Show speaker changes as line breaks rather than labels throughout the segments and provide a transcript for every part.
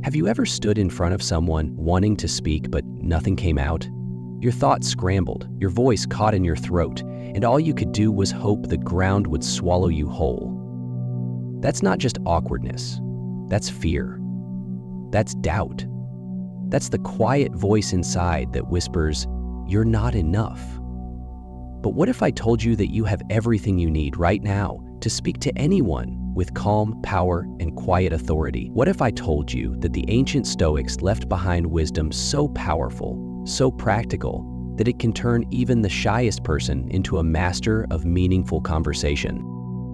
Have you ever stood in front of someone wanting to speak but nothing came out? Your thoughts scrambled, your voice caught in your throat, and all you could do was hope the ground would swallow you whole. That's not just awkwardness. That's fear. That's doubt. That's the quiet voice inside that whispers, "You're not enough." But what if I told you that you have everything you need right now to speak to anyone with calm, power, and quiet authority? What if I told you that the ancient Stoics left behind wisdom so powerful, so practical, that it can turn even the shyest person into a master of meaningful conversation?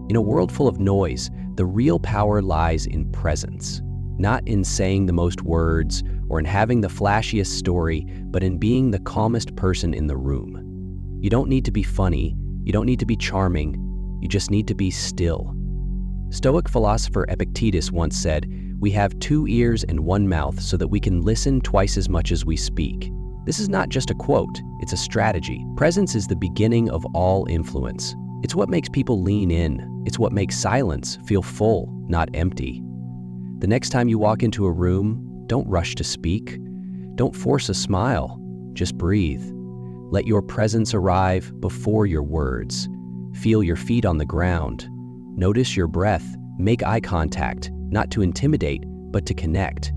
In a world full of noise, the real power lies in presence, not in saying the most words or in having the flashiest story, but in being the calmest person in the room. You don't need to be funny, you don't need to be charming, you just need to be still. Stoic philosopher Epictetus once said, "We have 2 ears and 1 mouth so that we can listen twice as much as we speak." This is not just a quote, it's a strategy. Presence is the beginning of all influence. It's what makes people lean in. It's what makes silence feel full, not empty. The next time you walk into a room, don't rush to speak. Don't force a smile. Just breathe. Let your presence arrive before your words. Feel your feet on the ground. Notice your breath. Make eye contact, not to intimidate, but to connect.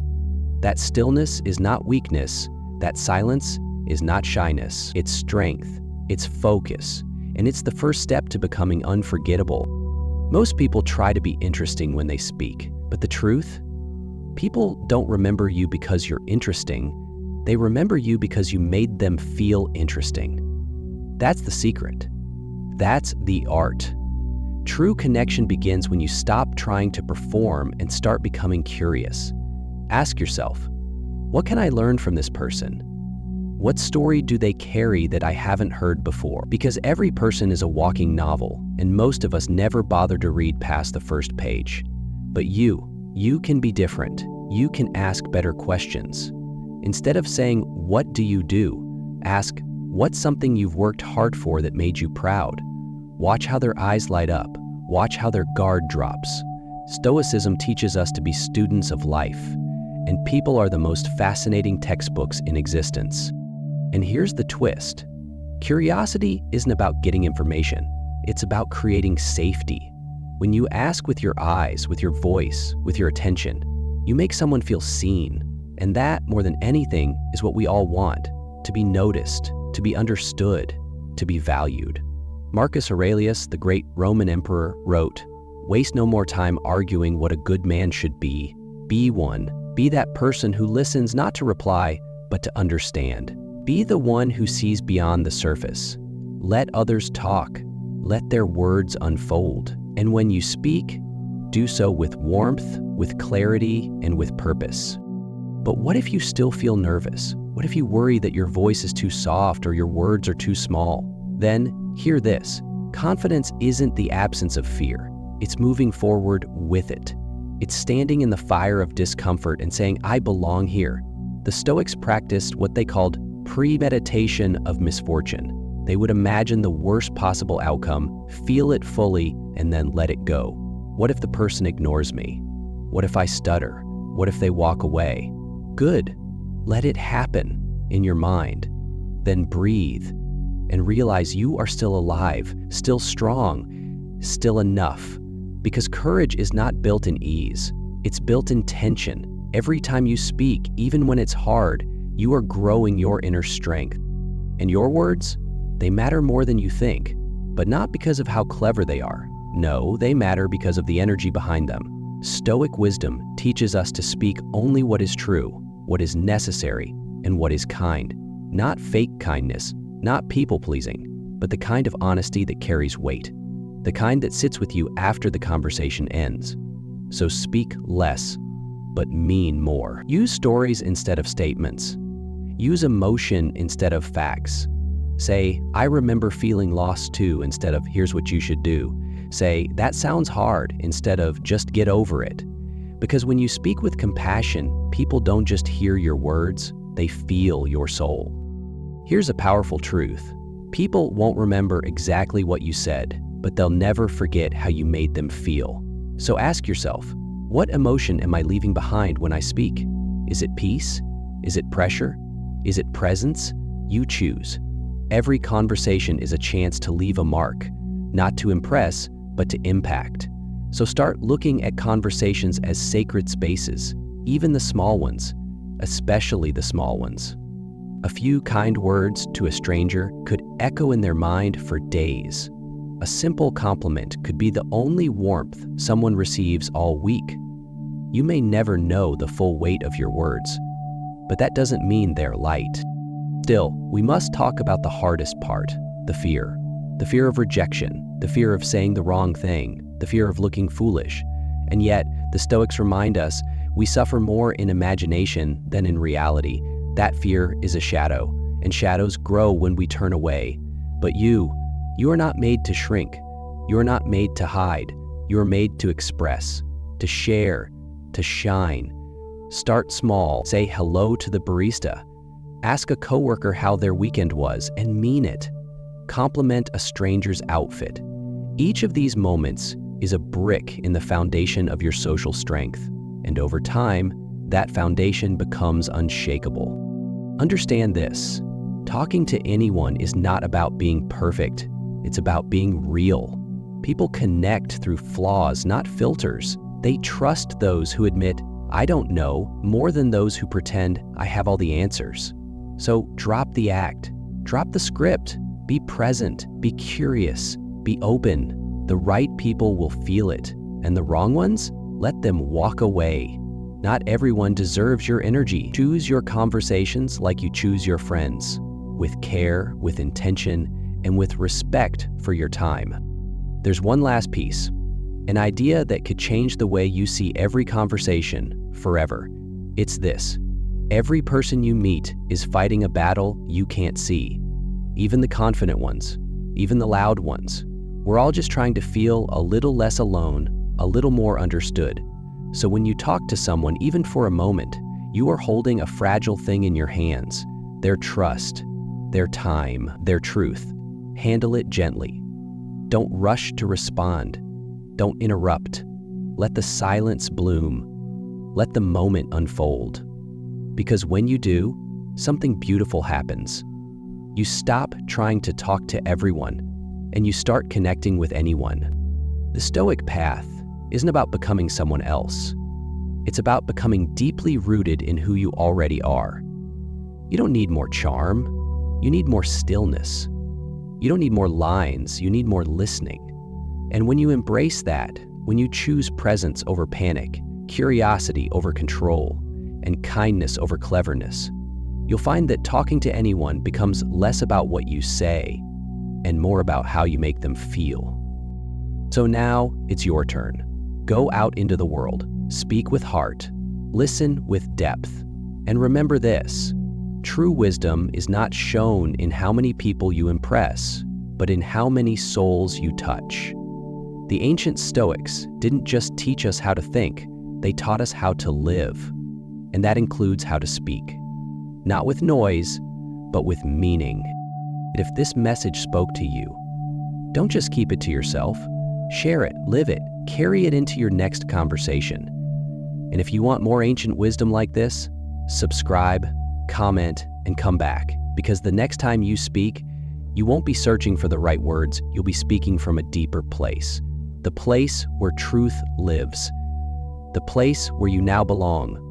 That stillness is not weakness. That silence is not shyness. It's strength. It's focus. And it's the first step to becoming unforgettable. Most people try to be interesting when they speak, but the truth? People don't remember you because you're interesting. They remember you because you made them feel interesting. That's the secret. That's the art. True connection begins when you stop trying to perform and start becoming curious. Ask yourself, what can I learn from this person? What story do they carry that I haven't heard before? Because every person is a walking novel, and most of us never bother to read past the first page. But you can be different. You can ask better questions. Instead of saying, "What do you do?" ask, "What's something you've worked hard for that made you proud?" Watch how their eyes light up. Watch how their guard drops. Stoicism teaches us to be students of life, and people are the most fascinating textbooks in existence. And here's the twist. Curiosity isn't about getting information. It's about creating safety. When you ask with your eyes, with your voice, with your attention, you make someone feel seen. And that, more than anything, is what we all want: to be noticed, to be understood, to be valued. Marcus Aurelius, the great Roman emperor, wrote, "Waste no more time arguing what a good man should be. Be one. Be that person who listens not to reply, but to understand. Be the one who sees beyond the surface. Let others talk. Let their words unfold. And when you speak, do so with warmth, with clarity, and with purpose." But what if you still feel nervous? What if you worry that your voice is too soft or your words are too small? Then, hear this. Confidence isn't the absence of fear. It's moving forward with it. It's standing in the fire of discomfort and saying, "I belong here." The Stoics practiced what they called premeditation of misfortune. They would imagine the worst possible outcome, feel it fully, and then let it go. What if the person ignores me? What if I stutter? What if they walk away? Good. Let it happen in your mind. Then breathe and realize you are still alive, still strong, still enough. Because courage is not built in ease. It's built in tension. Every time you speak, even when it's hard, you are growing your inner strength. And your words, they matter more than you think, but not because of how clever they are. No, they matter because of the energy behind them. Stoic wisdom teaches us to speak only what is true, what is necessary, and what is kind. Not fake kindness, not people-pleasing, but the kind of honesty that carries weight. The kind that sits with you after the conversation ends. So speak less, but mean more. Use stories instead of statements. Use emotion instead of facts. Say, "I remember feeling lost too," instead of "here's what you should do." Say, "That sounds hard," instead of "just get over it." Because when you speak with compassion, people don't just hear your words, they feel your soul. Here's a powerful truth. People won't remember exactly what you said, but they'll never forget how you made them feel. So ask yourself, what emotion am I leaving behind when I speak? Is it peace? Is it pressure? Is it presence? You choose. Every conversation is a chance to leave a mark, not to impress, but to impact. So start looking at conversations as sacred spaces, even the small ones, especially the small ones. A few kind words to a stranger could echo in their mind for days. A simple compliment could be the only warmth someone receives all week. You may never know the full weight of your words, but that doesn't mean they're light. Still, we must talk about the hardest part, the fear. The fear of rejection, the fear of saying the wrong thing, the fear of looking foolish. And yet, the Stoics remind us we suffer more in imagination than in reality. That fear is a shadow, and shadows grow when we turn away. But you are not made to shrink. You are not made to hide. You are made to express, to share, to shine. Start small. Say hello to the barista. Ask a coworker how their weekend was and mean it. Compliment a stranger's outfit. Each of these moments is a brick in the foundation of your social strength, and over time, that foundation becomes unshakable. Understand this: talking to anyone is not about being perfect. It's about being real. People connect through flaws, not filters. They trust those who admit, "I don't know," more than those who pretend, "I have all the answers." So drop the act, drop the script, be present, be curious, be open. The right people will feel it, and the wrong ones, let them walk away. Not everyone deserves your energy. Choose your conversations like you choose your friends, with care, with intention, and with respect for your time. There's one last piece, an idea that could change the way you see every conversation forever. It's this: every person you meet is fighting a battle you can't see. Even the confident ones, even the loud ones. We're all just trying to feel a little less alone, a little more understood. So when you talk to someone, even for a moment, you are holding a fragile thing in your hands: their trust, their time, their truth. Handle it gently. Don't rush to respond. Don't interrupt. Let the silence bloom. Let the moment unfold. Because when you do, something beautiful happens. You stop trying to talk to everyone, and you start connecting with anyone. The Stoic path isn't about becoming someone else. It's about becoming deeply rooted in who you already are. You don't need more charm. You need more stillness. You don't need more lines. You need more listening. And when you embrace that, when you choose presence over panic, curiosity over control, and kindness over cleverness, you'll find that talking to anyone becomes less about what you say and more about how you make them feel. So now it's your turn. Go out into the world, speak with heart, listen with depth, and remember this: true wisdom is not shown in how many people you impress, but in how many souls you touch. The ancient Stoics didn't just teach us how to think, they taught us how to live. And that includes how to speak. Not with noise, but with meaning. And if this message spoke to you, don't just keep it to yourself. Share it, live it, carry it into your next conversation. And if you want more ancient wisdom like this, subscribe, comment, and come back. Because the next time you speak, you won't be searching for the right words, you'll be speaking from a deeper place. The place where truth lives. The place where you now belong.